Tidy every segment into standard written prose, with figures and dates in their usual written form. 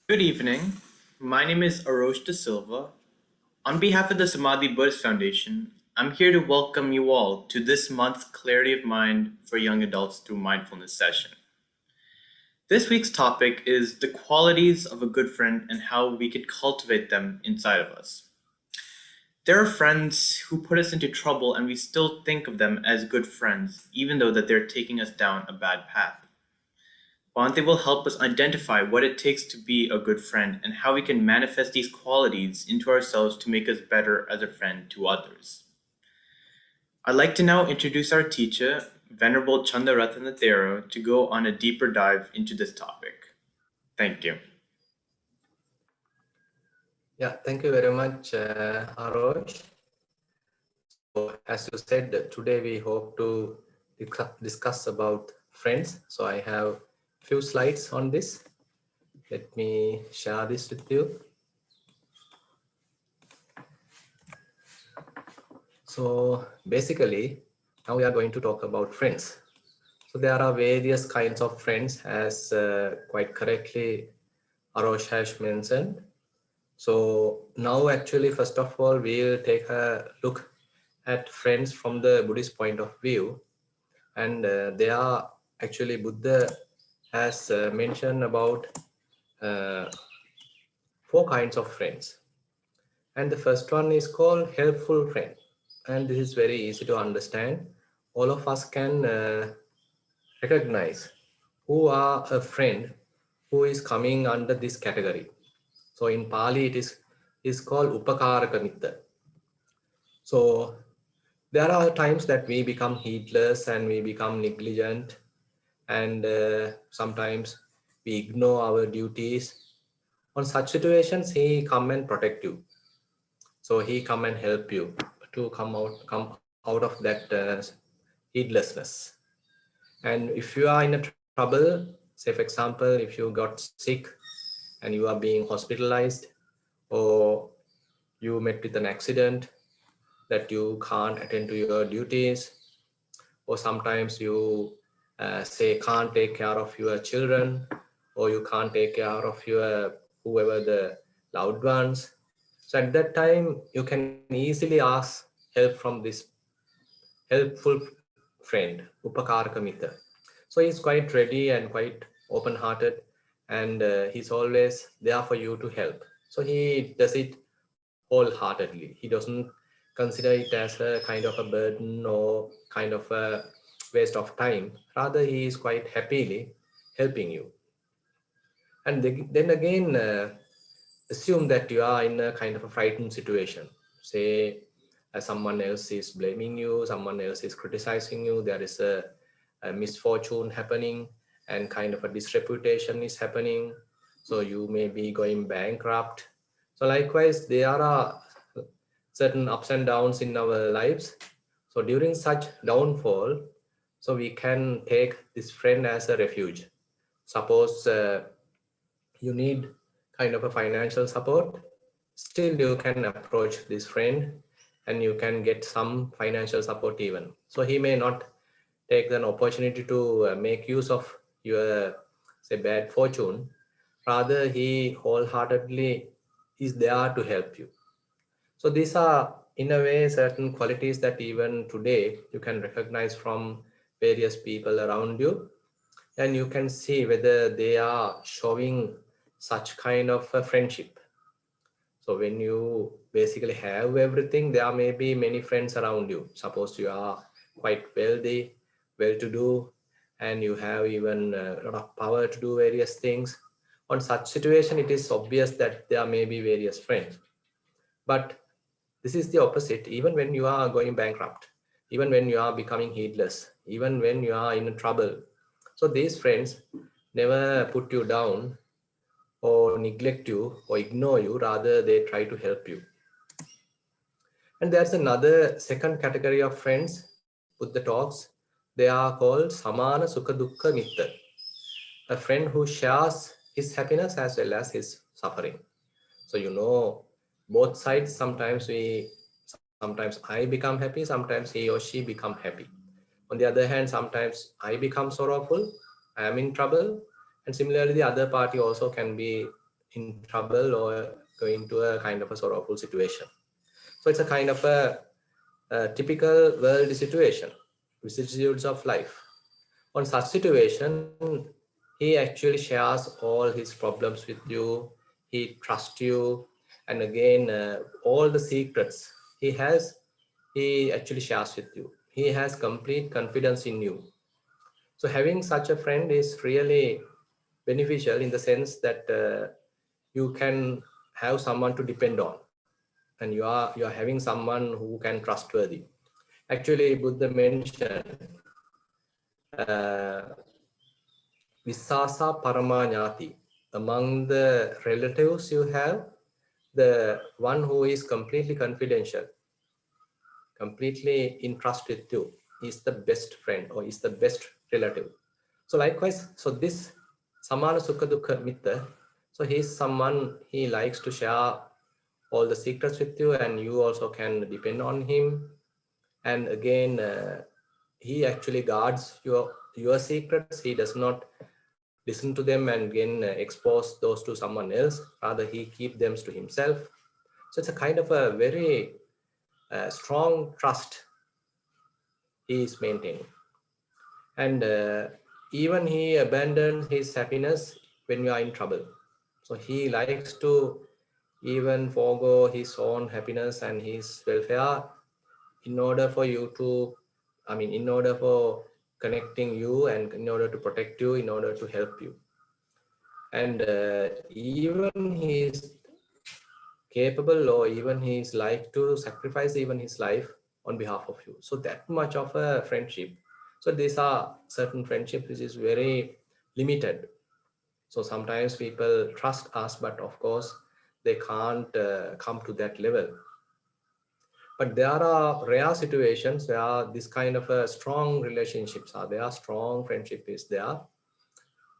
Good evening. My name is Arosh De Silva. On behalf of the Samadhi Buddhist Foundation, I'm here to welcome you all to this month's Clarity of Mind for Young Adults through Mindfulness session. This week's topic is the qualities of a good friend and how we can cultivate them inside of us. There are friends who put us into trouble and we still think of them as good friends, even though that they're taking us down a bad path. Bhante will help us identify what it takes to be a good friend and how we can manifest these qualities into ourselves to make us better as a friend to others. I'd like to now introduce our teacher, Venerable Chandarathana Thero, to go on a deeper dive into this topic. Thank you. Yeah, thank you very much, Arosh. So, as you said, today we hope to discuss about friends. So, I have a few slides on this. Let me share this with you. So, basically, now we are going to talk about friends. So, there are various kinds of friends, as quite correctly Arosh has mentioned. So, now actually, first of all, we'll take a look at friends from the Buddhist point of view. And they are actually Buddha has mentioned about 4 kinds of friends. And the first one is called helpful friend. And this is very easy to understand. All of us can recognize who are a friend who is coming under this category. So in Pali, it is called Upakaraka Mitta. So there are times that we become heedless and we become negligent, and sometimes we ignore our duties. On such situations, he come and protect you. So he come and help you to come out of that heedlessness. And if you are in a trouble, say for example, if you got sick and you are being hospitalized, or you met with an accident that you can't attend to your duties, or sometimes you say can't take care of your children, or you can't take care of your whoever the loved ones. So at that time you can easily ask help from this helpful friend, Upakaraka Mitra. So he's quite ready and quite open-hearted, and he's always there for you to help. So he does it wholeheartedly. He doesn't consider it as a kind of a burden or kind of a waste of time. Rather, he is quite happily helping you. And then again, assume that you are in a kind of a frightened situation. Say, someone else is blaming you, someone else is criticizing you, there is a misfortune happening, and kind of a disreputation is happening. So you may be going bankrupt. So likewise, there are certain ups and downs in our lives. So during such downfall, so we can take this friend as a refuge. Suppose you need kind of a financial support, still you can approach this friend and you can get some financial support even. So he may not take an opportunity to make use of your say bad fortune. Rather, he wholeheartedly is there to help you. So these are in a way certain qualities that even today you can recognize from various people around you, and you can see whether they are showing such kind of a friendship. So when you basically have everything, there may be many friends around you. Suppose you are quite wealthy, well-to-do, and you have even a lot of power to do various things. On such situation, it is obvious that there may be various friends. But this is the opposite. Even when you are going bankrupt, even when you are becoming heedless, even when you are in trouble, so these friends never put you down or neglect you or ignore you. Rather, they try to help you. And there's another second category of friends, Buddha talks. They are called Samana Sukha Dukkha Mitta, a friend who shares his happiness as well as his suffering. So both sides. Sometimes I become happy, sometimes he or she become happy. On the other hand, sometimes I become sorrowful, I am in trouble, and similarly the other party also can be in trouble or going to a kind of a sorrowful situation. So it's a kind of a typical world situation, vicissitudes of life. On such situation, he actually shares all his problems with you. He trusts you, and again, all the secrets he has, he actually shares with you. He has complete confidence in you. So having such a friend is really beneficial in the sense that you can have someone to depend on, and you are having someone who can trustworthy. Actually, Buddha mentioned uh, Visasa Paramanyati. Among the relatives you have, the one who is completely confidential, completely in trust with you, is the best friend or is the best relative. So likewise, so this Samana Sukha Dukkha Mitta, so he's someone, he likes to share all the secrets with you, and you also can depend on him. And again, he actually guards your secrets. He does not listen to them and again expose those to someone else. Rather, he keep them to himself. So it's a kind of a very strong trust he is maintaining. And even he abandons his happiness when you are in trouble. So he likes to even forego his own happiness and his welfare in order for you to, I mean, in order for connecting you and in order to protect you, in order to help you. And even he is capable, or even he is like to sacrifice even his life on behalf of you. So that much of a friendship. So these are certain friendships which is very limited. So sometimes people trust us, but of course they can't come to that level. But there are rare situations where this kind of a strong relationships are there, strong friendship is there.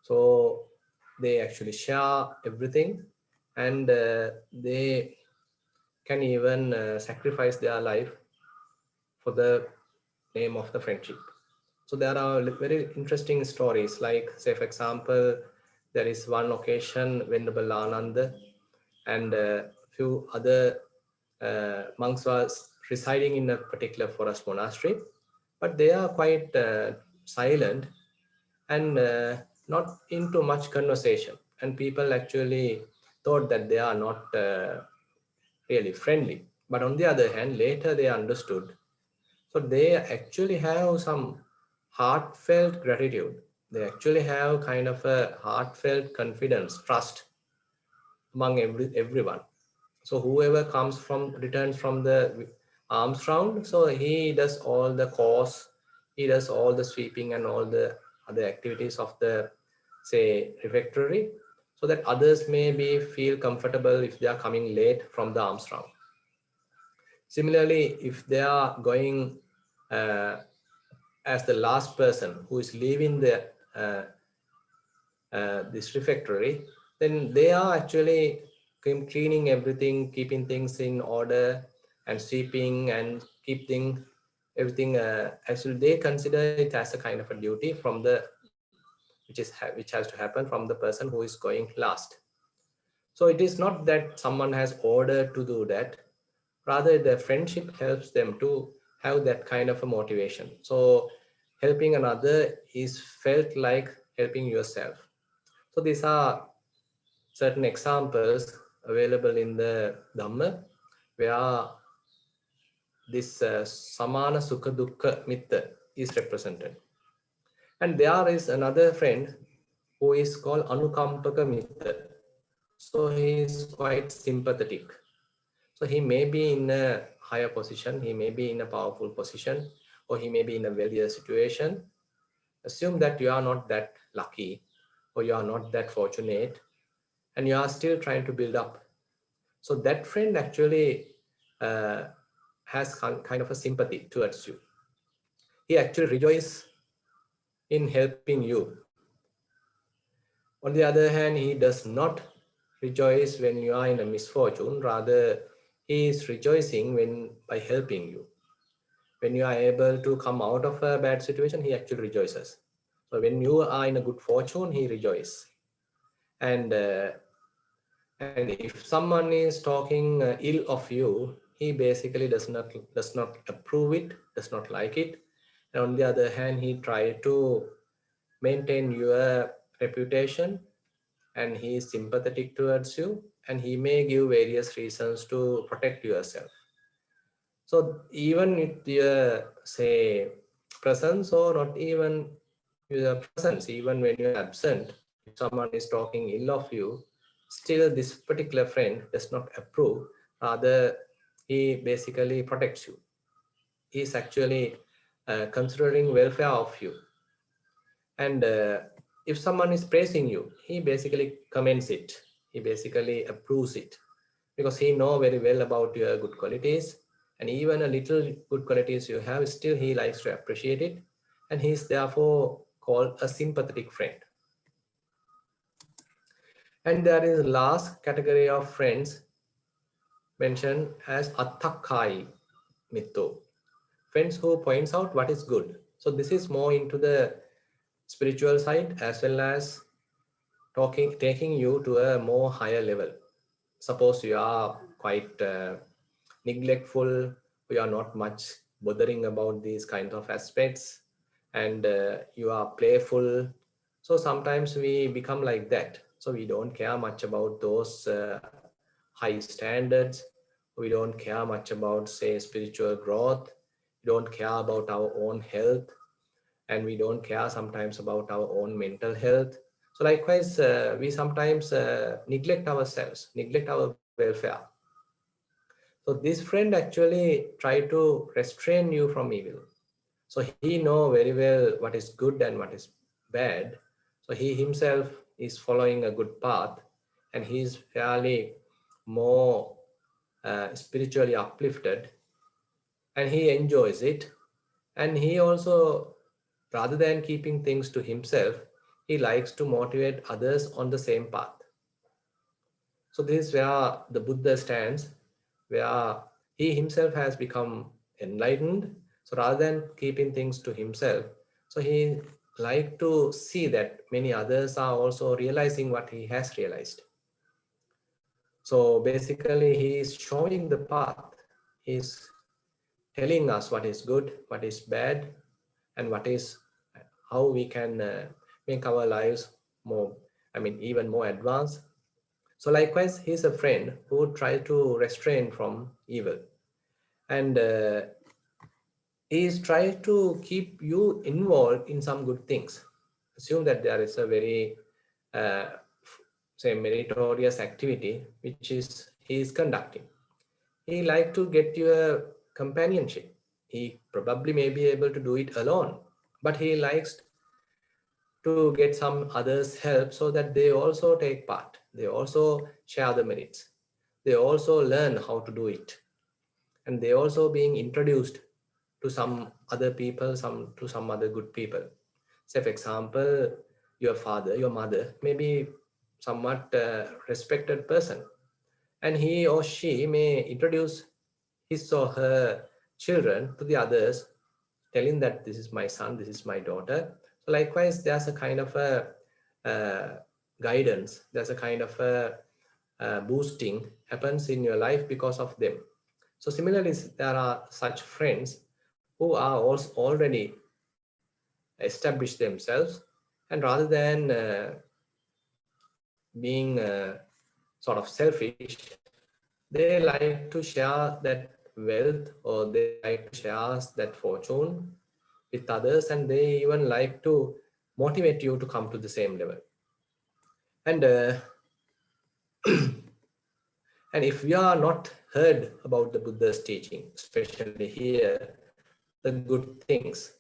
So they actually share everything, and they can even sacrifice their life for the name of the friendship. So there are very interesting stories, like say for example, there is one occasion Venerable Ananda and a few other monks was residing in a particular forest monastery, but they are quite silent and not into much conversation. And people actually thought that they are not really friendly. But on the other hand, later they understood. So they actually have some heartfelt gratitude. They actually have kind of a heartfelt confidence, trust among everyone. So whoever comes from, returns from the arms round, so he does all the course, he does all the sweeping and all the other activities of the, say, refectory, so that others may be feel comfortable if they are coming late from the arms round. Similarly, if they are going uh, as the last person who is leaving the this refectory, then they are actually cleaning everything, keeping things in order, and sweeping and keeping everything. Actually, they consider it as a kind of a duty from the which has to happen from the person who is going last. So it is not that someone has ordered to do that. Rather, the friendship helps them to have that kind of a motivation. So helping another is felt like helping yourself. So these are certain examples available in the Dhamma where this Samana Sukha Dukkha Mitta is represented. And there is another friend who is called Anukampaka Mitta. So he is quite sympathetic. So he may be in a higher position, he may be in a powerful position, or he may be in a wealthier situation. Assume that you are not that lucky, or you are not that fortunate, and you are still trying to build up. So that friend actually uh, has kind of a sympathy towards you. He actually rejoices in helping you. On the other hand, he does not rejoice when you are in a misfortune. Rather, he is rejoicing when by helping you. When you are able to come out of a bad situation, he actually rejoices. So when you are in a good fortune, he rejoices. And And if someone is talking ill of you, he basically does not approve it, does not like it. And on the other hand, he try to maintain your reputation, and he is sympathetic towards you, and he may give various reasons to protect yourself. So even with your say presence, or not even your presence, even when you're absent, if someone is talking ill of you, still this particular friend does not approve. Rather, he basically protects you. He's actually considering welfare of you. And if someone is praising you, he basically commends it. He basically approves it, because he know very well about your good qualities, and even a little good qualities you have, still he likes to appreciate it, and he is therefore called a sympathetic friend. And there is last category of friends mentioned as attakai mitto, friends who points out what is good. So this is more into the spiritual side, as well as taking you to a more higher level. Suppose you are quite neglectful, you are not much bothering about these kinds of aspects, and you are playful. So sometimes we become like that. So we don't care much about those high standards. We don't care much about, say, spiritual growth. We don't care about our own health, and we don't care sometimes about our own mental health. So likewise, we sometimes neglect ourselves, neglect our welfare. So this friend actually try to restrain you from evil. So he know very well what is good and what is bad. So he himself is following a good path, and he is fairly more spiritually uplifted, and he enjoys it. And he also, rather than keeping things to himself, he likes to motivate others on the same path. So this is where the Buddha stands, where he himself has become enlightened. So rather than keeping things to himself, so he like to see that many others are also realizing what he has realized. So basically, he is showing the path. He's telling us what is good, what is bad, and what is how we can make our lives more, I mean, even more advanced. So likewise, he's a friend who tries to restrain from evil, and he's trying to keep you involved in some good things. Assume that there is a very uh, say meritorious activity which is he is conducting. He like to get your companionship. He probably may be able to do it alone, but he likes to get some others help, so that they also take part, they also share the merits, they also learn how to do it, and they also being introduced to some other people, some other good people. Say for example, your father, your mother may be somewhat respected person, and he or she may introduce his or her children to the others, telling that this is my son, this is my daughter. So likewise, there's a kind of a uh, guidance, there's a kind of a boosting happens in your life because of them. So similarly, there are such friends who are also already established themselves, and rather than being sort of selfish, they like to share that wealth, or they like to share that fortune with others, and they even like to motivate you to come to the same level. And and if we are not heard about the Buddha's teaching, especially here, the good things,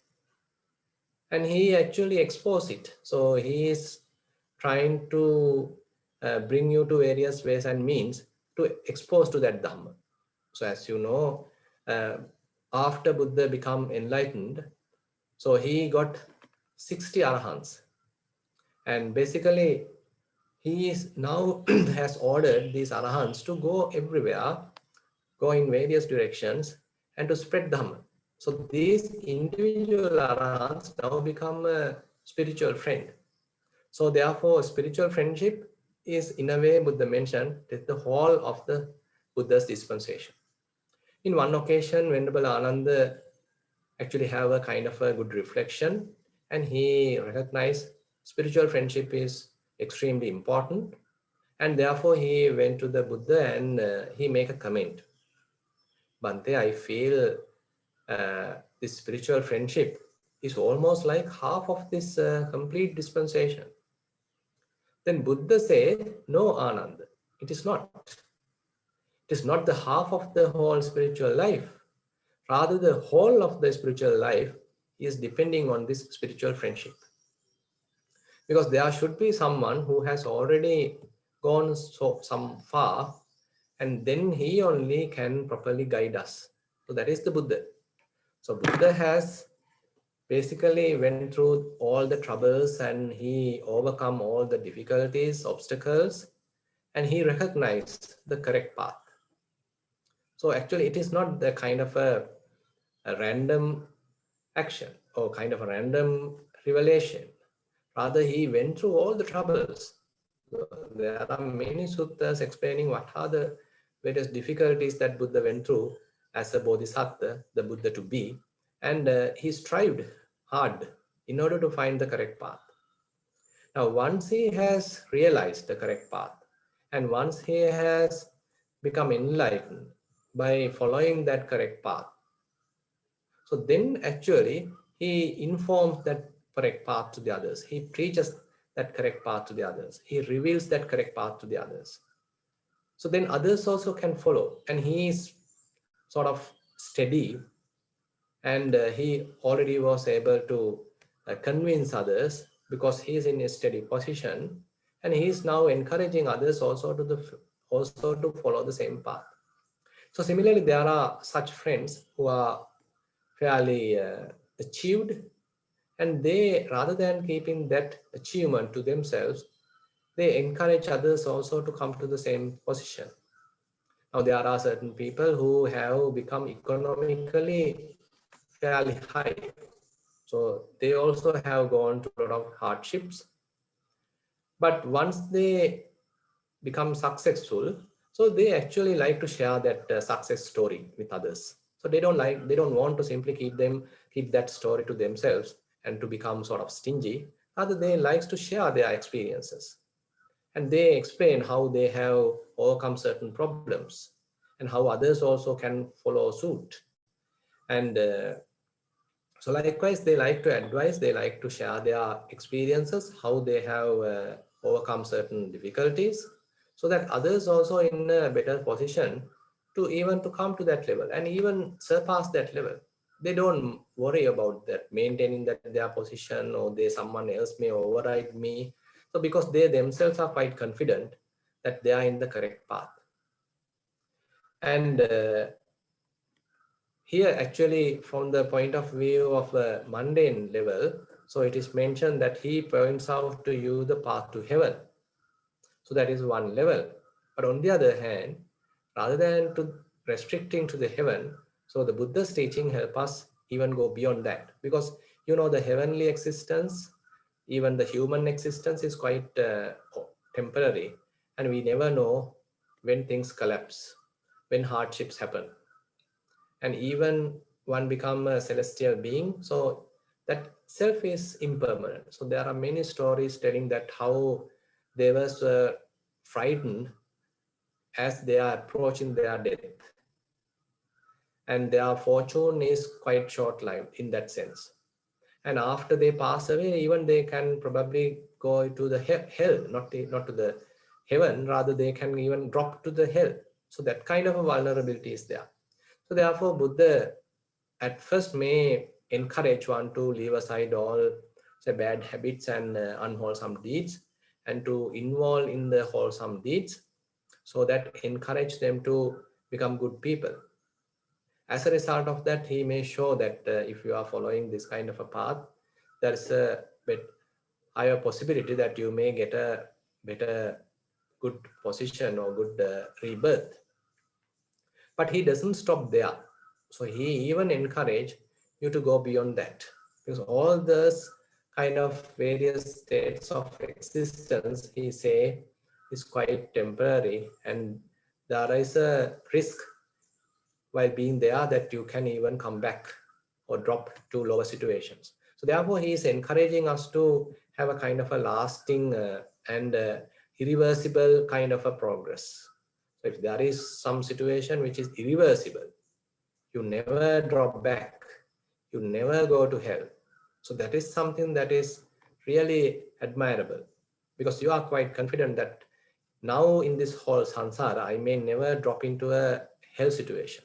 and he actually exposes it. So he is trying to bring you to various ways and means to expose to that Dhamma. So as you know, uh, after Buddha become enlightened, so he got 60 arahants, and basically he is now has ordered these arahants to go everywhere, go in various directions, and to spread Dhamma. So these individual arahants now become a spiritual friend. So therefore, spiritual friendship is, in a way, Buddha mentioned, is the whole of the Buddha's dispensation. In one occasion, Venerable Ananda actually have a kind of a good reflection, and he recognized spiritual friendship is extremely important, and therefore he went to the Buddha and he make a comment. Bante, I feel this spiritual friendship is almost like half of this complete dispensation. Then Buddha say, no, Ananda, it is not. It is not the half of the whole spiritual life. Rather, the whole of the spiritual life is depending on this spiritual friendship. Because there should be someone who has already gone some far, and then he only can properly guide us. So that is the Buddha. So Buddha has basically went through all the troubles and he overcome all the difficulties, obstacles, and he recognized the correct path. So actually it is not the kind of a random action or kind of a random revelation. Rather, he went through all the troubles. There are many suttas explaining what are the various difficulties that Buddha went through as a bodhisattva, the Buddha to be, and he strived hard in order to find the correct path. Now, once he has realized the correct path, and once he has become enlightened by following that correct path, so then actually he informs that correct path to the others. He preaches that correct path to the others. He reveals that correct path to the others. So then others also can follow. And he is sort of steady, and he already was able to convince others because he is in a steady position, and he is now encouraging others also to follow the same path. So similarly, there are such friends who are fairly achieved, and they, rather than keeping that achievement to themselves, they encourage others also to come to the same position. Now there are certain people who have become economically fairly high, so they also have gone through a lot of hardships, but once they become successful, so they actually like to share that success story with others. So they don't want to simply keep that story to themselves and to become sort of stingy. Rather, they like to share their experiences, and they explain how they have overcome certain problems and how others also can follow suit. And so likewise, they like to advise, they like to share their experiences, how they have overcome certain difficulties, so that others also in a better position to even to come to that level and even surpass that level. They don't worry about that, maintaining that their position, or someone else may override me. So because they themselves are quite confident that they are in the correct path. And here actually, from the point of view of a mundane level, so it is mentioned that he points out to you the path to heaven. So that is one level. But on the other hand, rather than to restricting to the heaven, so the Buddha's teaching help us even go beyond that, because the heavenly existence, even the human existence is quite temporary, and we never know when things collapse, when hardships happen, and even one become a celestial being, so that self is impermanent. So there are many stories telling that how they was frightened as they are approaching their death, and their fortune is quite short lived in that sense, and after they pass away, even they can probably go to the hell, not to the heaven, rather they can even drop to the hell. So that kind of a vulnerability is there. So therefore Buddha at first may encourage one to leave aside all, say, bad habits and unwholesome deeds, and to involve in the wholesome deeds, so that encourage them to become good people. As a result of that, he may show that if you are following this kind of a path, there's a bit higher possibility that you may get a better good position or good rebirth. But he doesn't stop there. So he even encourage you to go beyond that, because all those kind of various states of existence, he say, is quite temporary, and there is a risk while being there that you can even come back or drop to lower situations. So therefore, he is encouraging us to have a kind of a lasting and irreversible kind of a progress. So if there is some situation which is irreversible, you never drop back, you never go to hell. So that is something that is really admirable, because you are quite confident that now in this whole sansara, I may never drop into a hell situation.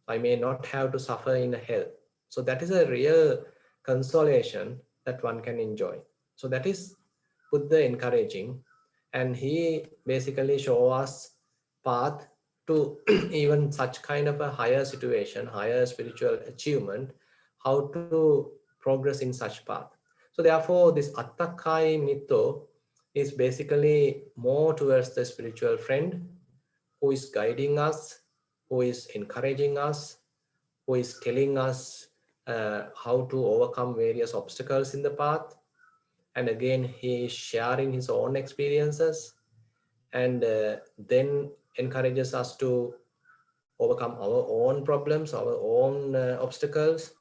I may not have to suffer in hell. So that is a real consolation that one can enjoy. So that is Buddha encouraging, and he basically show us path to even such kind of a higher situation, higher spiritual achievement, how to progress in such path. So therefore, this Attakai Mitto is basically more towards the spiritual friend who is guiding us, who is encouraging us, who is telling us how to overcome various obstacles in the path. And again, he is sharing his own experiences, and then encourages us to overcome our own problems, our own obstacles.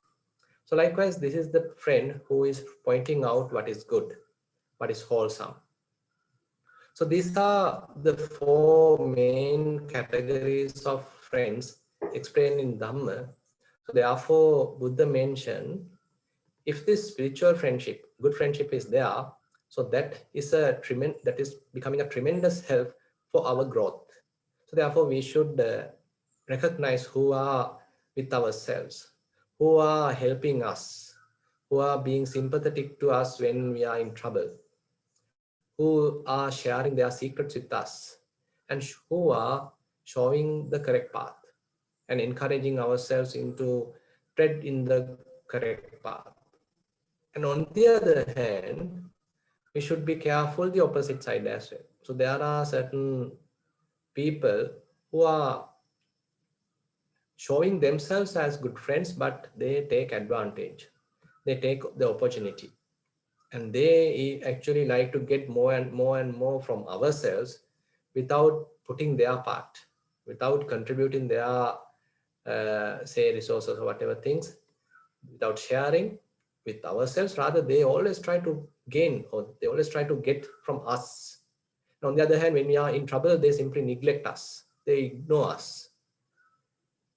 So likewise, this is the friend who is pointing out what is good, what is wholesome. So these are the four main categories of friends explained in Dhamma. So therefore, Buddha mentioned, if this spiritual friendship, good friendship is there, so that is that is becoming a tremendous help for our growth. So therefore, we should recognize who are with ourselves, who are helping us, who are being sympathetic to us when we are in trouble, who are sharing their secrets with us, and who are showing the correct path and encouraging ourselves into tread in the correct path. And on the other hand, we should be careful the opposite side as well. So there are certain people who are showing themselves as good friends, but they take advantage. They take the opportunity, and they actually like to get more and more and more from ourselves without putting their part, without contributing their say resources or whatever things, without sharing with ourselves. Rather, they always try to gain, or they always try to get from us. And on the other hand, when we are in trouble, they simply neglect us, they ignore us,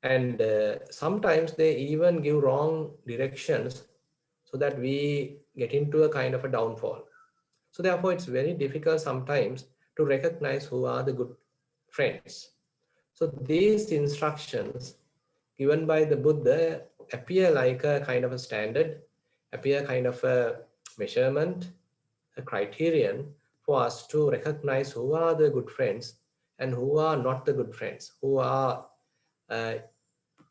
and sometimes they even give wrong directions so that we get into a kind of a downfall. So therefore, it's very difficult sometimes to recognize who are the good friends. So these instructions given by the Buddha appear like a kind of a standard, appear kind of a measurement, a criterion for us to recognize who are the good friends and who are not the good friends, who are uh,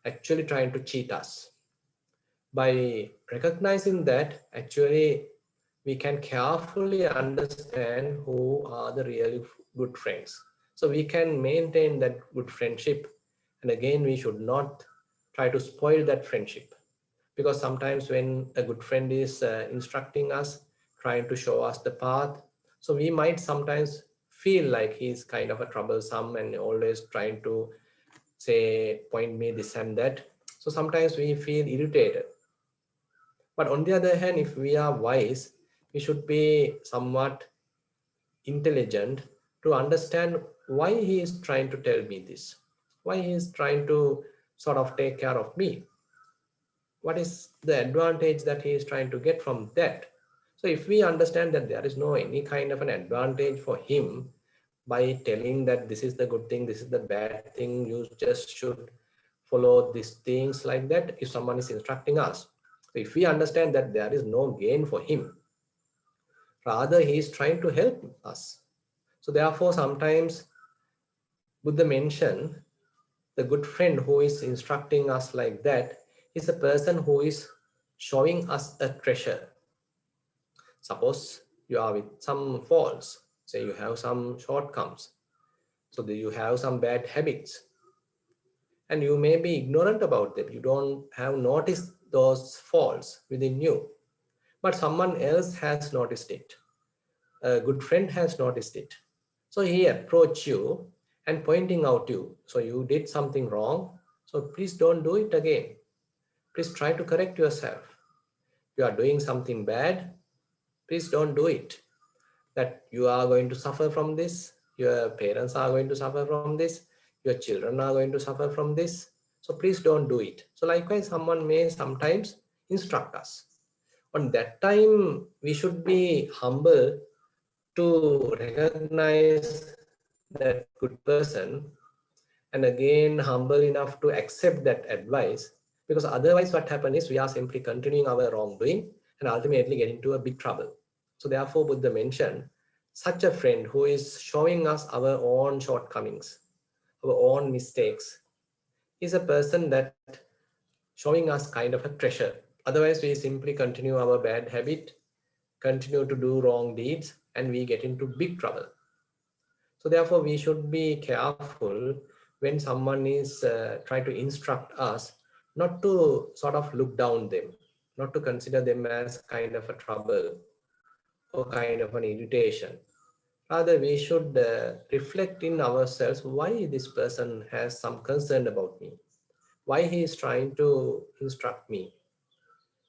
actually trying to cheat us. By recognizing that, actually, we can carefully understand who are the really good friends. So we can maintain that good friendship. And again, we should not try to spoil that friendship, because sometimes when a good friend is instructing us, trying to show us the path, so we might sometimes feel like he's kind of a troublesome and always trying to say, point me this and that. So sometimes we feel irritated. But on the other hand, if we are wise, we should be somewhat intelligent to understand why he is trying to tell me this, why he is trying to sort of take care of me. What is the advantage that he is trying to get from that? So if we understand that there is no any kind of an advantage for him by telling that this is the good thing, this is the bad thing, you just should follow these things like that, if someone is instructing us. So if we understand that there is no gain for him, rather he is trying to help us. So therefore, sometimes Buddha mentioned the good friend who is instructing us like that is a person who is showing us a treasure. Suppose you are with some faults, say you have some shortcomings, so that you have some bad habits, and you may be ignorant about them. You don't have noticed those faults within you, but someone else has noticed it. A good friend has noticed it. So he approached you and pointing out you. So you did something wrong. So please don't do it again. Please try to correct yourself. You are doing something bad. Please don't do it. That you are going to suffer from this. Your parents are going to suffer from this. Your children are going to suffer from this. So please don't do it. So likewise, someone may sometimes instruct us. On that time, we should be humble to recognize that good person, and again humble enough to accept that advice, because otherwise what happens is we are simply continuing our wrongdoing and ultimately get into a big trouble. So therefore Buddha mentioned such a friend who is showing us our own shortcomings, our own mistakes, is a person that showing us kind of a treasure. Otherwise we simply continue our bad habit, continue to do wrong deeds, and we get into big trouble. So therefore, we should be careful when someone is trying to instruct us, not to sort of look down them, not to consider them as kind of a trouble or kind of an irritation. Rather, we should reflect in ourselves why this person has some concern about me, why he is trying to instruct me.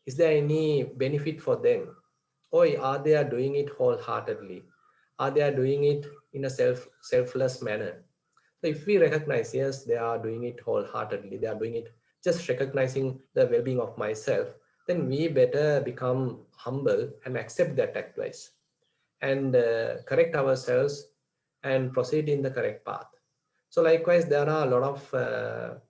Is there any benefit for them? Or are they doing it wholeheartedly? Are they doing it in a selfless manner? So if we recognize, yes, they are doing it wholeheartedly, they are doing it just recognizing the well-being of myself, then we better become humble and accept that advice and correct ourselves and proceed in the correct path. So likewise, there are a lot of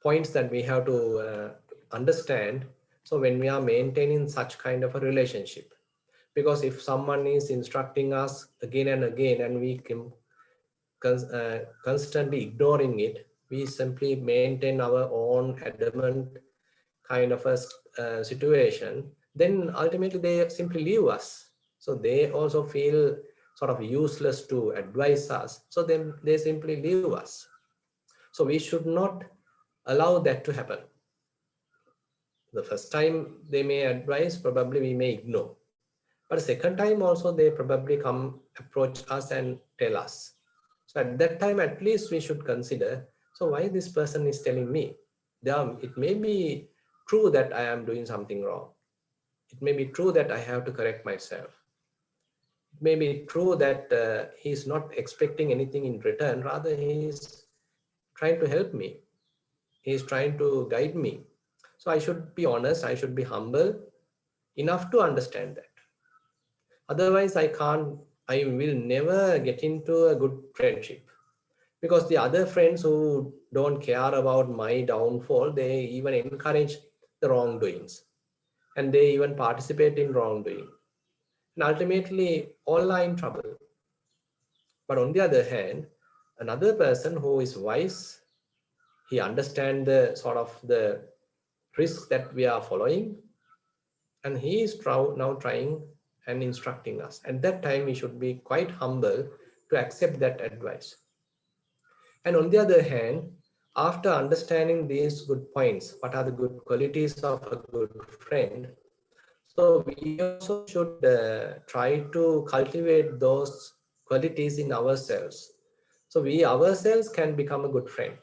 points that we have to understand. So when we are maintaining such kind of a relationship, because if someone is instructing us again and again and we can constantly ignoring it, we simply maintain our own adamant kind of a situation, then ultimately they simply leave us. So they also feel sort of useless to advise us. So then they simply leave us. So we should not allow that to happen. The first time they may advise, probably we may ignore. But second time also they probably come approach us and tell us. So at that time, at least we should consider, so why this person is telling me? It may be true that I am doing something wrong. It may be true that I have to correct myself. It may be true that he is not expecting anything in return. Rather, he is trying to help me. He is trying to guide me. So I should be honest. I should be humble enough to understand that. Otherwise, I will never get into a good friendship, because the other friends who don't care about my downfall, they even encourage the wrongdoings and they even participate in wrongdoing. And ultimately, all are in trouble. But on the other hand, another person who is wise, he understands the sort of the risk that we are following, and he is now trying and instructing us. At that time, we should be quite humble to accept that advice. And on the other hand, after understanding these good points, what are the good qualities of a good friend? So we also should try to cultivate those qualities in ourselves. So we ourselves can become a good friend.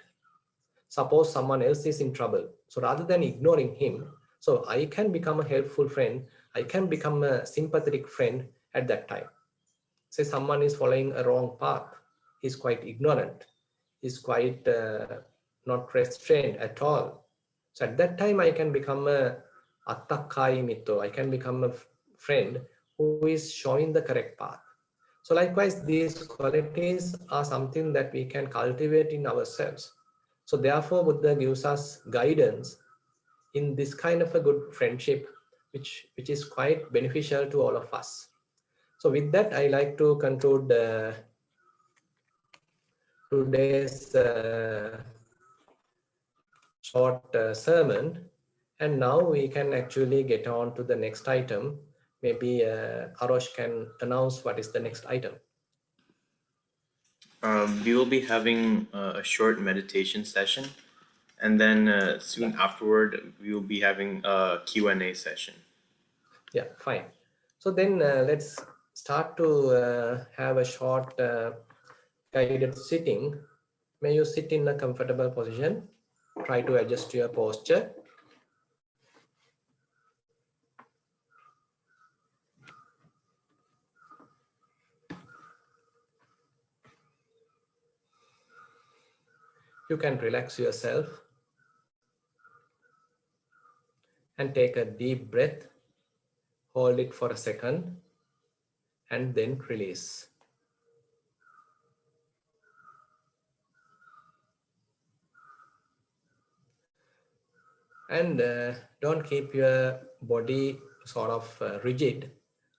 Suppose someone else is in trouble. So rather than ignoring him, so I can become a helpful friend. I can become a sympathetic friend at that time. Say someone is following a wrong path. He's quite ignorant. He's quite not restrained at all. So at that time, I can become a attakai mito. I can become a friend who is showing the correct path. So likewise, these qualities are something that we can cultivate in ourselves. So therefore, Buddha gives us guidance in this kind of a good friendship, which is quite beneficial to all of us. So with that, I like to conclude today's short sermon. And now we can actually get on to the next item. Maybe Arosh can announce what is the next item. We will be having a short meditation session, and then soon afterward, we will be having a Q&A session. Yeah, fine. So then let's start to have a short guided sitting. May you sit in a comfortable position. Try to adjust your posture. You can relax yourself and take a deep breath. Hold it for a second and then release. And don't keep your body sort of rigid.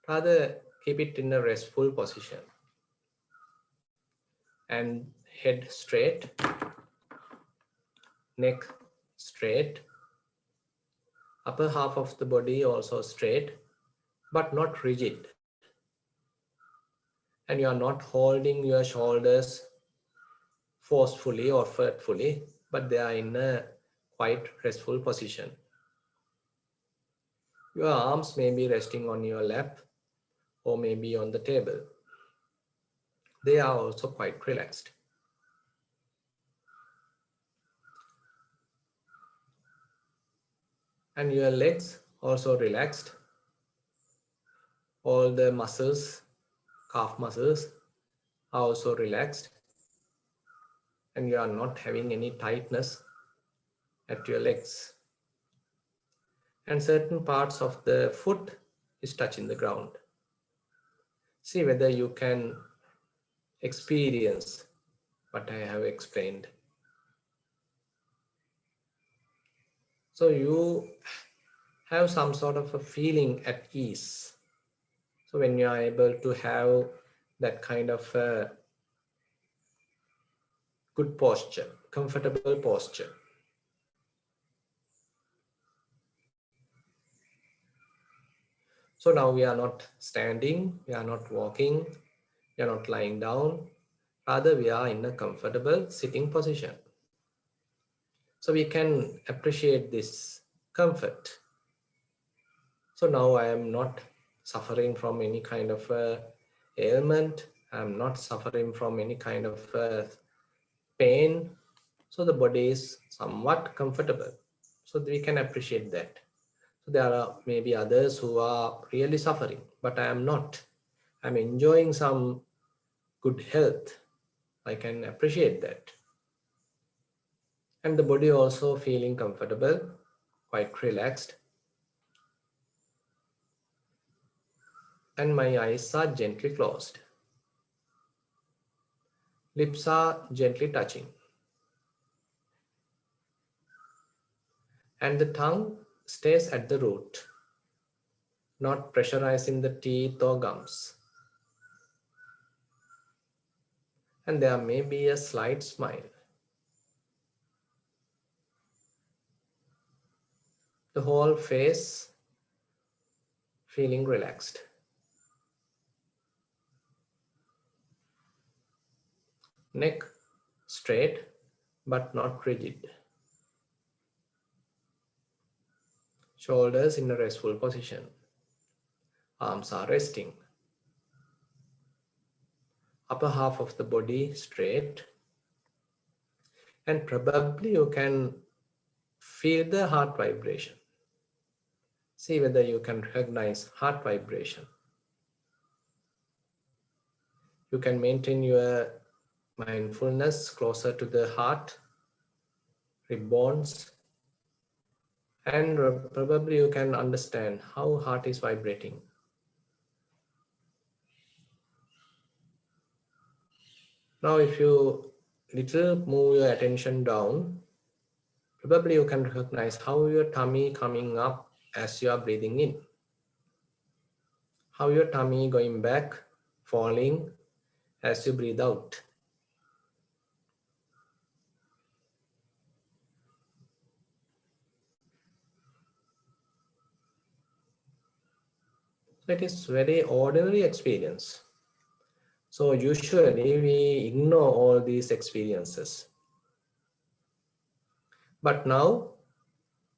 Rather, keep it in a restful position. And head straight, neck straight, upper half of the body also straight, but not rigid. And you are not holding your shoulders forcefully or fretfully, but they are in a quite restful position. Your arms may be resting on your lap or maybe on the table. They are also quite relaxed. And your legs also relaxed. All the muscles, calf muscles are also relaxed. And you are not having any tightness at your legs. And certain parts of the foot is touching the ground. See whether you can experience what I have explained. So you have some sort of a feeling at ease. So when you are able to have that kind of good posture, comfortable posture. So now we are not standing, we are not walking, we are not lying down. Rather, we are in a comfortable sitting position. So we can appreciate this comfort. So now I am not suffering from any kind of ailment. I am not suffering from any kind of pain. So the body is somewhat comfortable. So we can appreciate that. So there are maybe others who are really suffering, but I am not. I'm enjoying some good health. I can appreciate that. And the body also feeling comfortable, quite relaxed. And my eyes are gently closed. Lips are gently touching. And the tongue stays at the root, not pressurizing the teeth or gums. And there may be a slight smile. The whole face feeling relaxed. Neck straight but not rigid. Shoulders in a restful position. Arms are resting. Upper half of the body straight. And probably you can feel the heart vibration. See whether you can recognize heart vibration. You can maintain your mindfulness closer to the heart, rib bones, and probably you can understand how heart is vibrating. Now if you little move your attention down, probably you can recognize how your tummy coming up as you are breathing in. How your tummy going back, falling as you breathe out. So it is very ordinary experience. So usually we ignore all these experiences. But now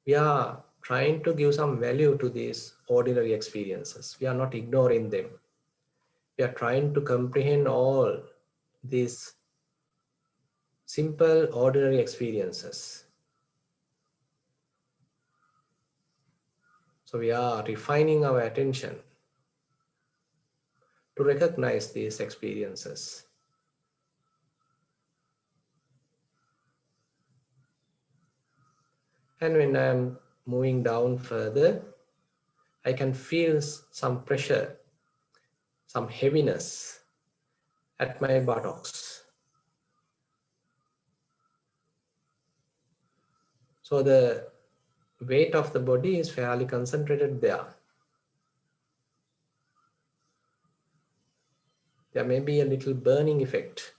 we are trying to give some value to these ordinary experiences. We are not ignoring them. We are trying to comprehend all these simple, ordinary experiences. So we are refining our attention to recognize these experiences. And when I am moving down further, I can feel some pressure, some heaviness at my buttocks. So the weight of the body is fairly concentrated there. There may be a little burning effect.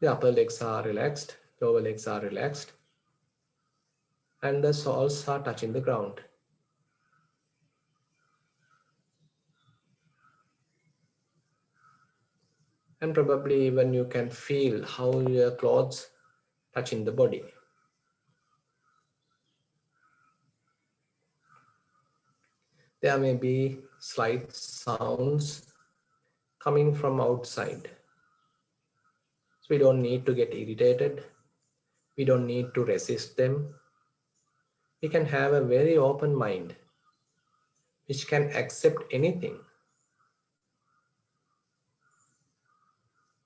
The upper legs are relaxed, lower legs are relaxed, and the soles are touching the ground. And probably even you can feel how your clothes touching the body. There may be slight sounds coming from outside. So we don't need to get irritated. We don't need to resist them. We can have a very open mind which can accept anything.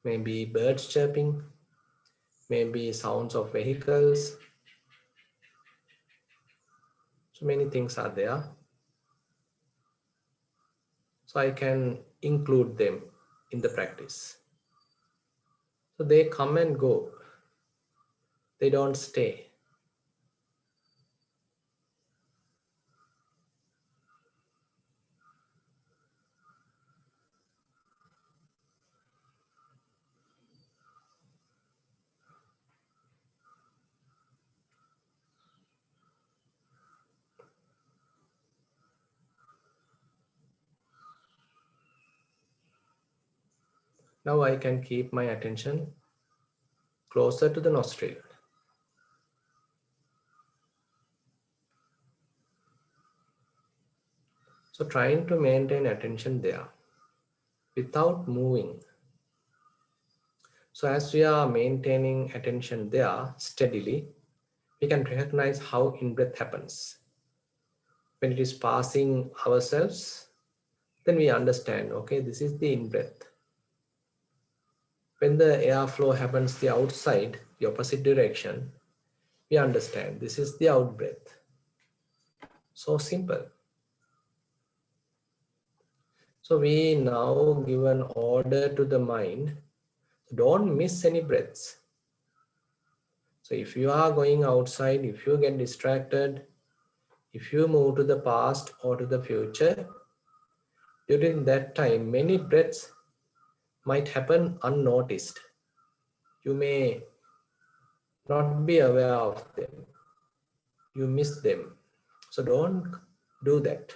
Maybe birds chirping, maybe sounds of vehicles. So many things are there. So I can include them in the practice. So they come and go. They don't stay. Now I can keep my attention closer to the nostril. So trying to maintain attention there without moving. So as we are maintaining attention there steadily, we can recognize how in-breath happens. When it is passing ourselves, then we understand, okay, this is the in-breath. When the airflow happens the outside, the opposite direction, we understand this is the out-breath. So simple. So we now give an order to the mind, don't miss any breaths. So if you are going outside, if you get distracted, if you move to the past or to the future, during that time, many breaths might happen unnoticed. You may not be aware of them. You miss them. So don't do that.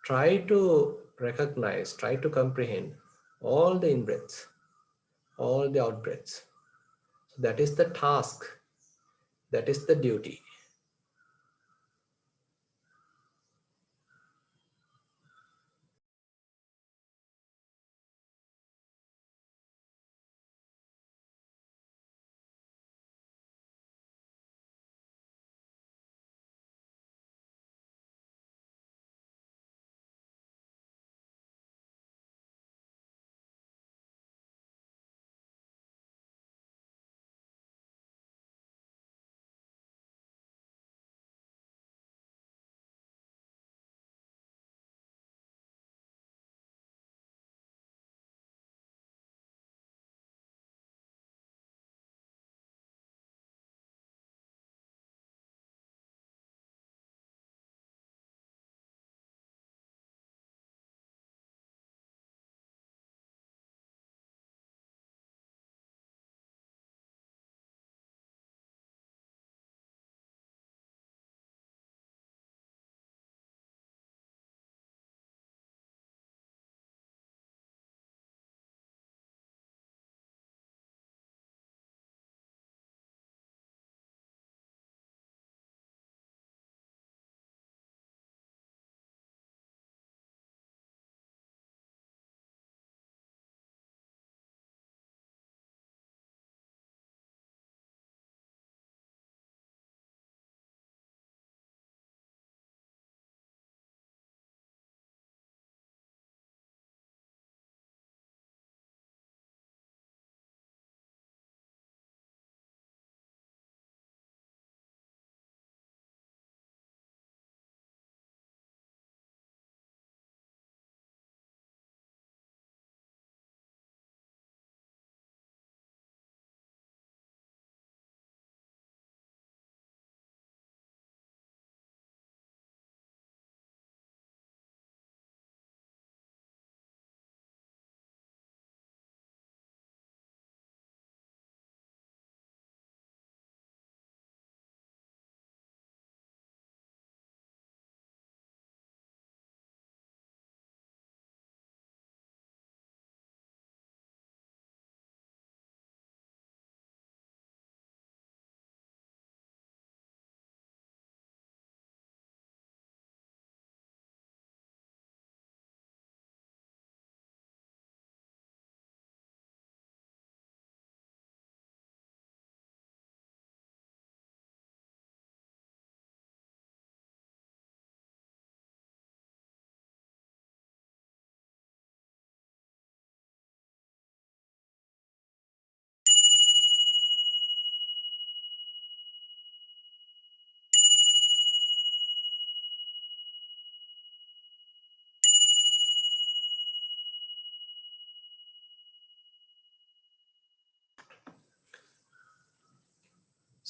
Try to recognize, try to comprehend all the in-breaths, all the out-breaths. So that is the task. That is the duty.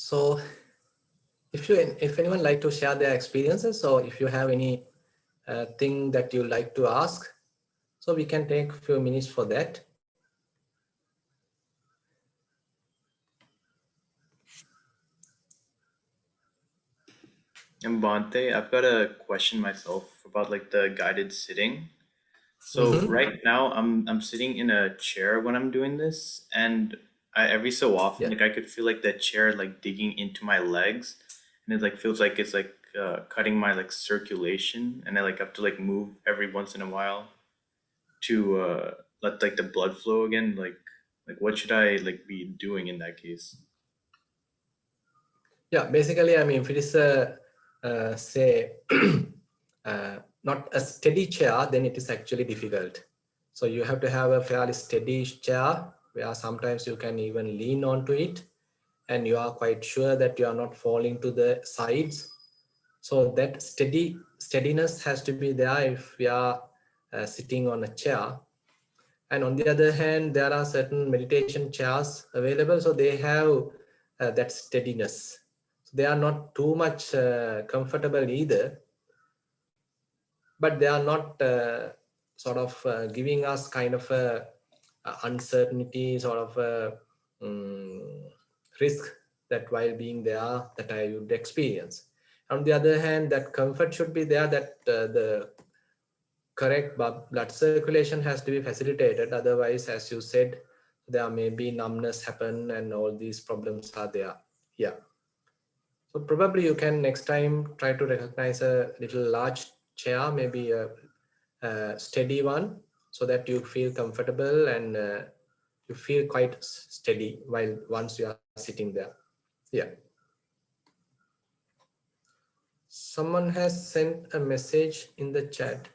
So if anyone like to share their experiences, or if you have any thing that you like to ask, so we can take a few minutes for that. And Bante, I've got a question myself about like the guided sitting. So right now I'm sitting in a chair when I'm doing this, and every so often Yeah. like I could feel like that chair like digging into my legs, and it like feels like it's like cutting my like circulation, and I like have to like move every once in a while to let like the blood flow again. Like what should I like be doing in that case? Yeah, basically, I mean, if it is a, say, not a steady chair, then it is actually difficult. So you have to have a fairly steady chair where sometimes you can even lean onto it and you are quite sure that you are not falling to the sides. So that steadiness has to be there if we are sitting on a chair. And on the other hand, there are certain meditation chairs available, so they have that steadiness. So they are not too much comfortable either, but they are not sort of giving us kind of a uncertainty, sort of a risk that while being there that I would experience. On the other hand, that comfort should be there, that the correct blood circulation has to be facilitated. Otherwise, as you said, there may be numbness happen and all these problems are there. Yeah. So probably you can next time try to recognize a little large chair, maybe a steady one, so that you feel comfortable and you feel quite steady while once you are sitting there. Yeah. Someone has sent a message in the chat.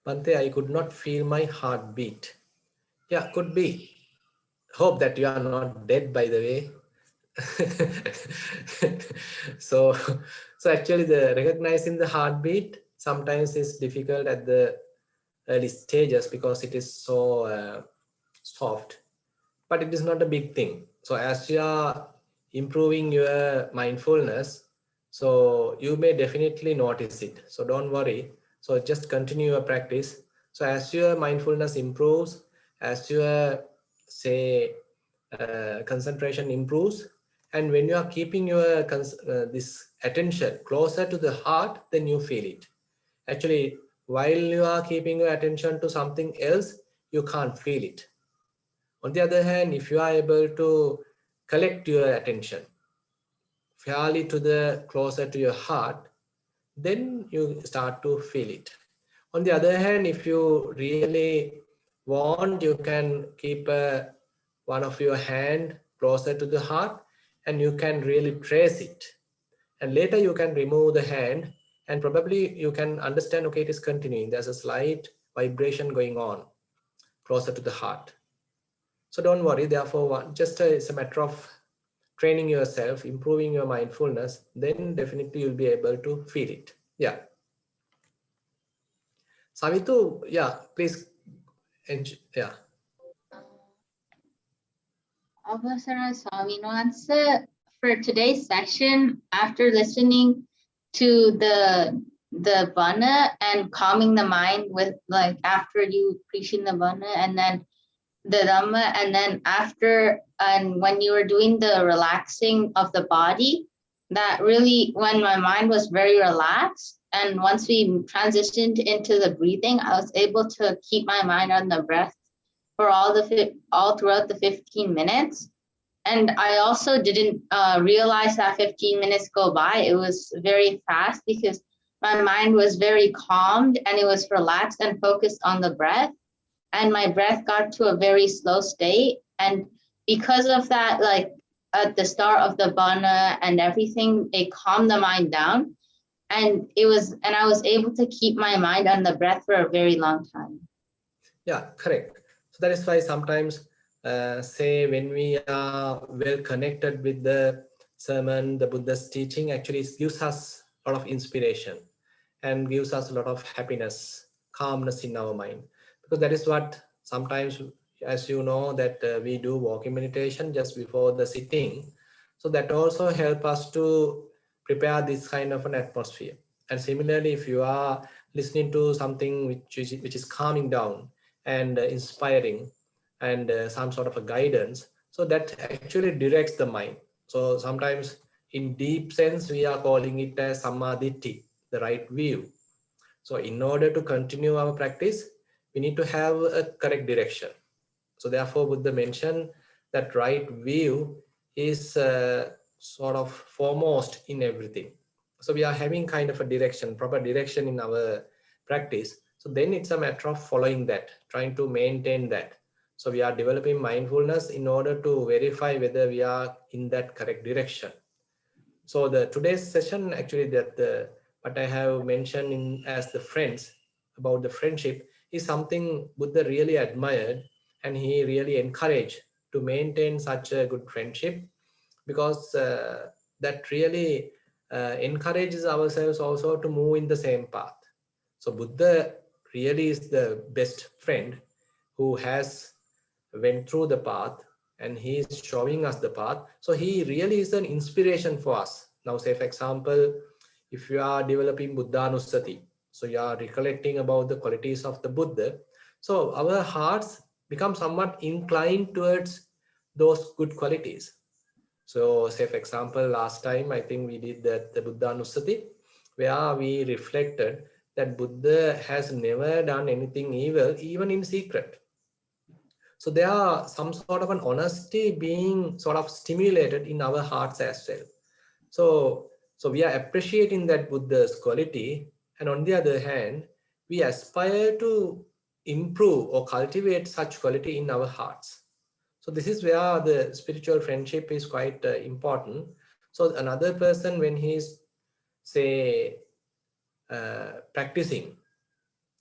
Bante, I could not feel my heartbeat. Yeah, could be. Hope that you are not dead, by the way. so actually the recognizing the heartbeat sometimes is difficult at the early stages because it is so soft, but it is not a big thing. So as you are improving your mindfulness, so you may definitely notice it, so don't worry. So just continue your practice. So as your mindfulness improves, as your say concentration improves, and when you are keeping your this attention closer to the heart, then you feel it. Actually, while you are keeping your attention to something else, you can't feel it. On the other hand, if you are able to collect your attention fairly to the closer to your heart, then you start to feel it. On the other hand, if you really want, you can keep one of your hand closer to the heart and you can really trace it. And later you can remove the hand and probably you can understand, okay, it is continuing. There's a slight vibration going on closer to the heart. So don't worry, therefore, just it's a matter of training yourself, improving your mindfulness, then definitely you'll be able to feel it. Yeah. Savitu, yeah, please. Yeah. Avasara Swaminatsa, for today's session, after listening to the Vana and calming the mind with like after you preaching the Vana and then the Dhamma, and then after and when you were doing the relaxing of the body, that really when my mind was very relaxed, and once we transitioned into the breathing, I was able to keep my mind on the breath for all throughout the 15 minutes. And I also didn't realize that 15 minutes go by. It was very fast because my mind was very calmed and it was relaxed and focused on the breath. And my breath got to a very slow state. And because of that, like at the start of the bana and everything, it calmed the mind down. And I was able to keep my mind on the breath for a very long time. Yeah, correct. So that is why sometimes say when we are well connected with the sermon, the Buddha's teaching actually gives us a lot of inspiration and gives us a lot of happiness, calmness in our mind. Because that is what sometimes as you know that we do walking meditation just before the sitting. So that also help us to prepare this kind of an atmosphere. And similarly, if you are listening to something which is calming down and inspiring and some sort of a guidance, so that actually directs the mind. So sometimes in deep sense, we are calling it as samadhi, the right view. So in order to continue our practice, we need to have a correct direction. So therefore, Buddha mentioned that right view is sort of foremost in everything. So we are having kind of a direction, proper direction in our practice. So then it's a matter of following that, trying to maintain that. So we are developing mindfulness in order to verify whether we are in that correct direction. So the today's session actually that what I have mentioned in as the friends about the friendship is something Buddha really admired, and he really encouraged to maintain such a good friendship, because that really encourages ourselves also to move in the same path. So Buddha really is the best friend who has went through the path, and he is showing us the path. So he really is an inspiration for us. Now say for example, if you are developing Buddhanusati, so you are recollecting about the qualities of the Buddha, so our hearts become somewhat inclined towards those good qualities. So say for example, last time I think we did that the Buddhanusati, where we reflected that Buddha has never done anything evil, even in secret. So there are some sort of an honesty being sort of stimulated in our hearts as well. So we are appreciating that Buddha's quality, and on the other hand, we aspire to improve or cultivate such quality in our hearts. So this is where the spiritual friendship is quite important. So another person, when he's say practicing,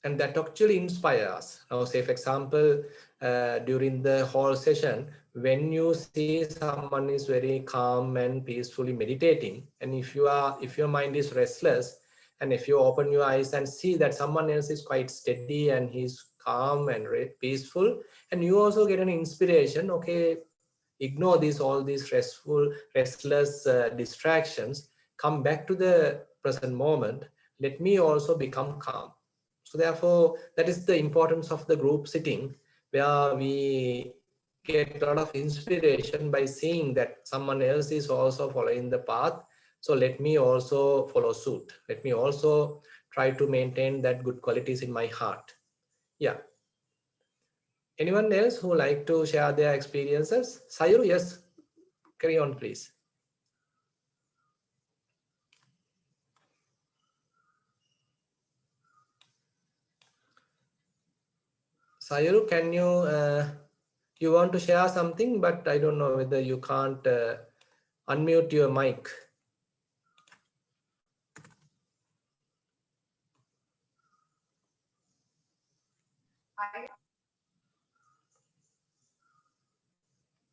and that actually inspires us. Now say for example, during the whole session, when you see someone is very calm and peacefully meditating, and if your mind is restless, and if you open your eyes and see that someone else is quite steady and he's calm and peaceful, and you also get an inspiration, okay, ignore all these restless distractions, come back to the present moment, let me also become calm. So therefore, that is the importance of the group sitting, where we get a lot of inspiration by seeing that someone else is also following the path. So let me also follow suit. Let me also try to maintain that good qualities in my heart. Yeah. Anyone else who like to share their experiences? Sayuru, yes, carry on, please. Sayuru, can you want to share something, but I don't know whether you can't unmute your mic.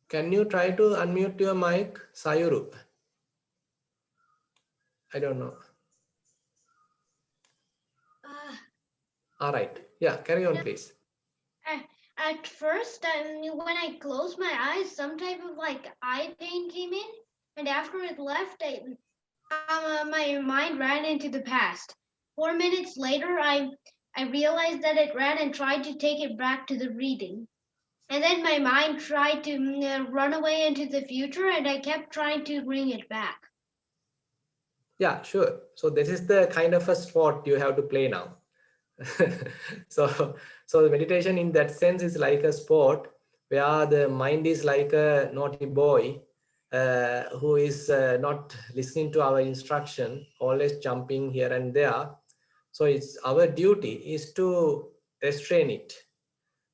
Can you try to unmute your mic, Sayuru? I don't know. All right. Yeah, carry on, please. At first, when I closed my eyes, some type of like eye pain came in, and after it left, my mind ran into the past. 4 minutes later, I realized that it ran and tried to take it back to the reading. And then my mind tried to run away into the future, and I kept trying to bring it back. Yeah, sure. So this is the kind of a sport you have to play now. so the meditation in that sense is like a sport where the mind is like a naughty boy who is not listening to our instruction, always jumping here and there. So it's our duty is to restrain it.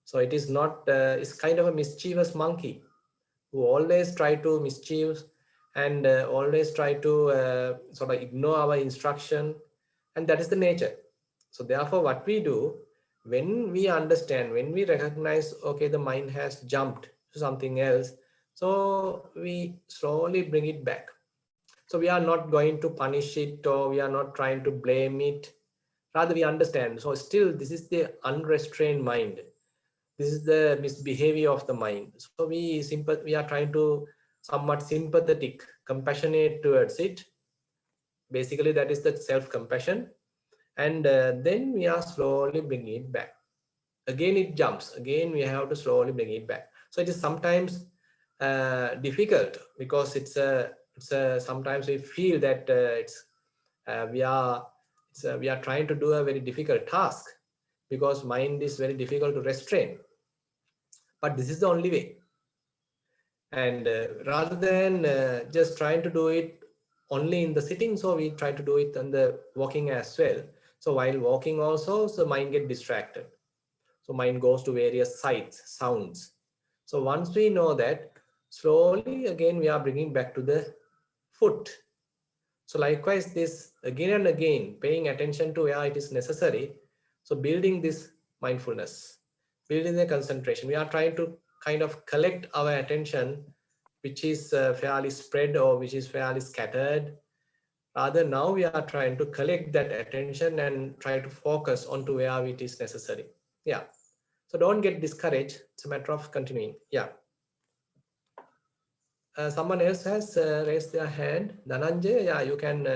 So it is not, it's kind of a mischievous monkey who always try to mischief and always try to sort of ignore our instruction, and that is the nature. So therefore what we do, when we understand, when we recognize, okay, the mind has jumped to something else, so we slowly bring it back. So we are not going to punish it, or we are not trying to blame it, rather we understand, so still this is the unrestrained mind. This is the misbehavior of the mind. So we are trying to somewhat sympathetic, compassionate towards it. Basically, that is the self-compassion. And then we are slowly bringing it back. Again, it jumps. Again, we have to slowly bring it back. So it is sometimes difficult because sometimes we feel that we are trying to do a very difficult task because mind is very difficult to restrain. But this is the only way. And rather than just trying to do it only in the sitting, so we try to do it on the walking as well. So while walking also, so mind get distracted. So mind goes to various sights, sounds. So once we know that, slowly again we are bringing back to the foot. So likewise, this again and again, paying attention to where it is necessary. So building this mindfulness, building the concentration. We are trying to kind of collect our attention, which is fairly spread or which is fairly scattered. Rather, now we are trying to collect that attention and try to focus onto where it is necessary. Yeah. So don't get discouraged. It's a matter of continuing. Yeah. Someone else has raised their hand. Dhananjay, yeah, you can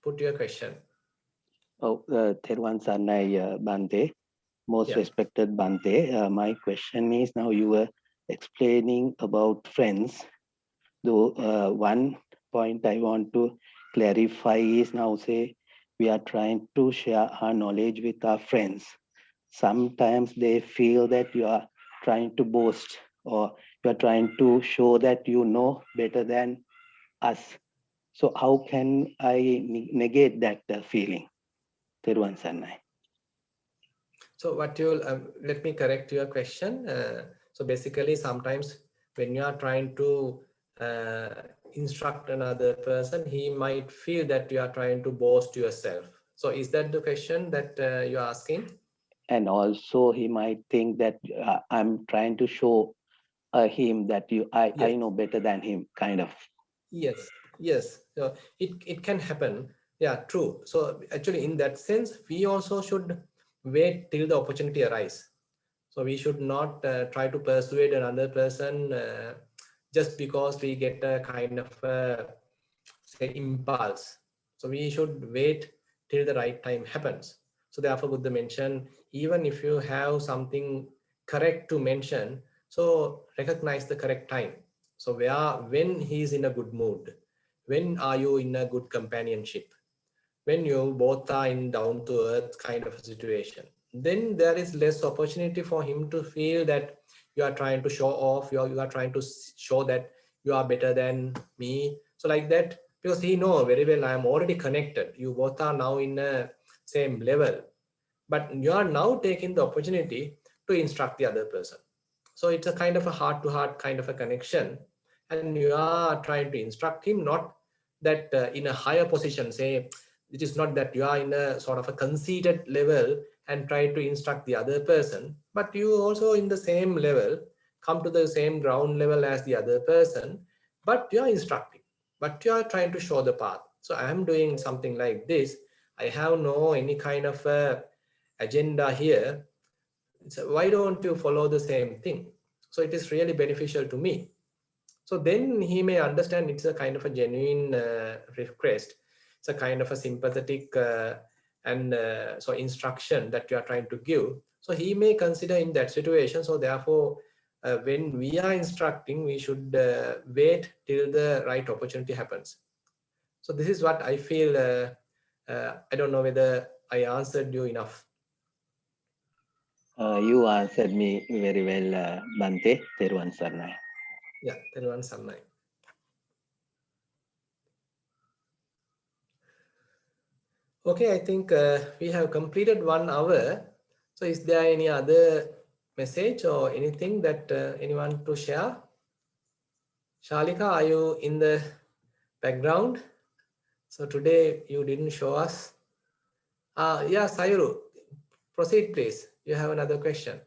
put your question. Oh, Thero Bante, most Yeah. respected Bante. My question is, now you were explaining about friends. Though one point I want to clarify is, now say we are trying to share our knowledge with our friends. Sometimes they feel that you are trying to boast, or you are trying to show that you know better than us. So how can I negate that feeling? Thiruvan Sannai. So what you'll, let me correct your question. So basically sometimes when you are trying to instruct another person, he might feel that you are trying to boast yourself. So is that the question that you're asking? And also he might think that I'm trying to show him that Yes. I know better than him, kind of. Yes, yes. So it can happen. Yeah, true. So actually, in that sense, we also should wait till the opportunity arises. So we should not try to persuade another person just because we get a kind of say impulse. So we should wait till the right time happens. So therefore, Buddha mentioned, even if you have something correct to mention, so recognize the correct time. So when he is in a good mood, when are you in a good companionship, when you both are in down to earth kind of a situation, then there is less opportunity for him to feel that you are trying to show off, you are trying to show that you are better than me. So like that, because he know very well I am already connected, you both are now in a same level, but you are now taking the opportunity to instruct the other person. So it's a kind of a heart to heart kind of a connection, and you are trying to instruct him, not that in a higher position, say it is not that you are in a sort of a conceited level and try to instruct the other person, but you also in the same level, come to the same ground level as the other person, but you are instructing, but you are trying to show the path. So I am doing something like this, I have no any kind of agenda here, so why don't you follow the same thing? So it is really beneficial to me. So then he may understand it's a kind of a genuine request. It's a kind of a sympathetic and so instruction that you are trying to give. So he may consider in that situation. So therefore, when we are instructing, we should wait till the right opportunity happens. So this is what I feel. I don't know whether I answered you enough. You answered me very well, Bante, Thiruvan Sannai. Yeah, Thero Sannai. Okay, I think we have completed 1 hour. So is there any other message or anything that anyone to share? Shalika, are you in the background? So today you didn't show us. Yeah, Sayuru, proceed please. You have another question.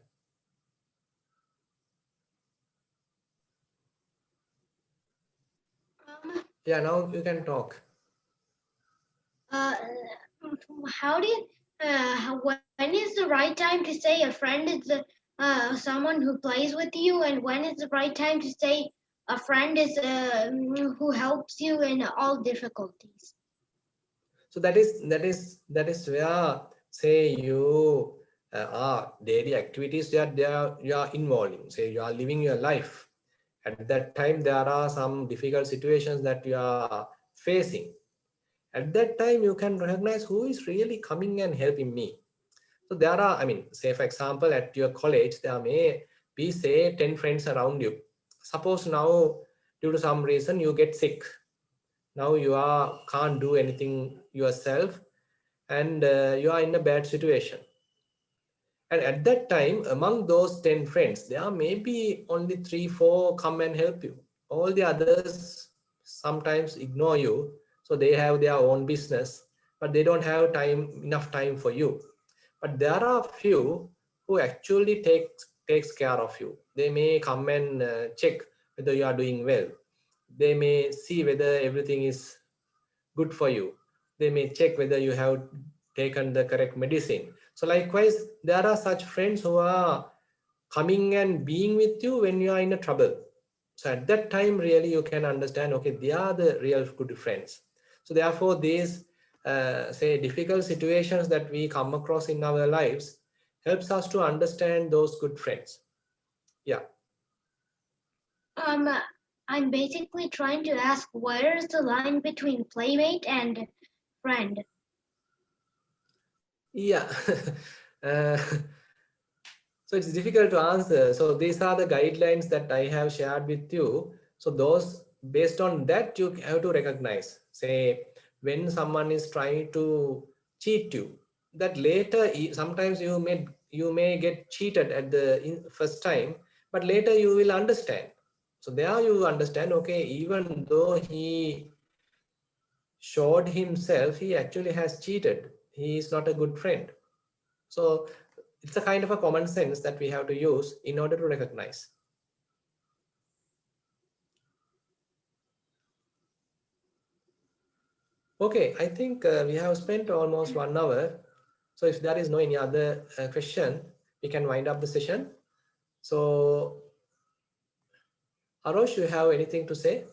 Yeah, now you can talk. How do you, when is the right time to say a friend is someone who plays with you, and when is the right time to say a friend is who helps you in all difficulties. So that is where, say, you are daily activities that you are involving. Say you are living your life. At that time, there are some difficult situations that you are facing. At that time, you can recognize who is really coming and helping me. So there are, I mean, say for example, at your college, there may be, say, 10 friends around you. Suppose now, due to some reason, you get sick. Now you can't do anything yourself, and you are in a bad situation. And at that time, among those 10 friends, there may be only 3, 4 come and help you. All the others sometimes ignore you. So they have their own business, but they don't have enough time for you. But there are few who actually takes care of you. They may come and check whether you are doing well. They may see whether everything is good for you. They may check whether you have taken the correct medicine. So likewise, there are such friends who are coming and being with you when you are in a trouble. So at that time, really you can understand, okay, they are the real good friends. So therefore, these say difficult situations that we come across in our lives helps us to understand those good friends. Yeah. I'm basically trying to ask, where is the line between playmate and friend? Yeah. uh, So it's difficult to answer. So these are the guidelines that I have shared with you. So those, based on that, you have to recognize, say, when someone is trying to cheat you, that later sometimes you may get cheated at the first time, but later you will understand. So there you understand, okay, even though he showed himself, he actually has cheated. He is not a good friend. So it's a kind of a common sense that we have to use in order to recognize. Okay, I think we have spent almost 1 hour. So if there is no any other question, we can wind up the session. So Arosh, you have anything to say?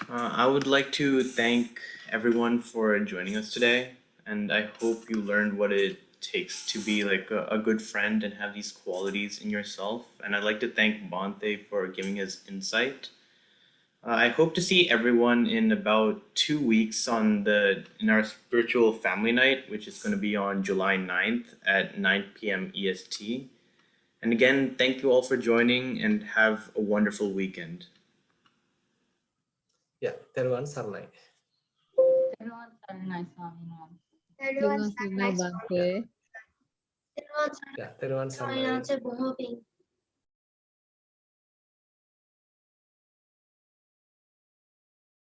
I would like to thank everyone for joining us today, and I hope you learned what it takes to be like a good friend and have these qualities in yourself. And I'd like to thank Bante for giving us insight. I hope to see everyone in about 2 weeks in our spiritual family night, which is going to be on July 9th at 9 p.m. EST. And again, thank you all for joining and have a wonderful weekend. Yeah, Thero Sarnai. Everyone's having nice time. Everyone's Bante. Yeah, Thero Sarnai. Everyone's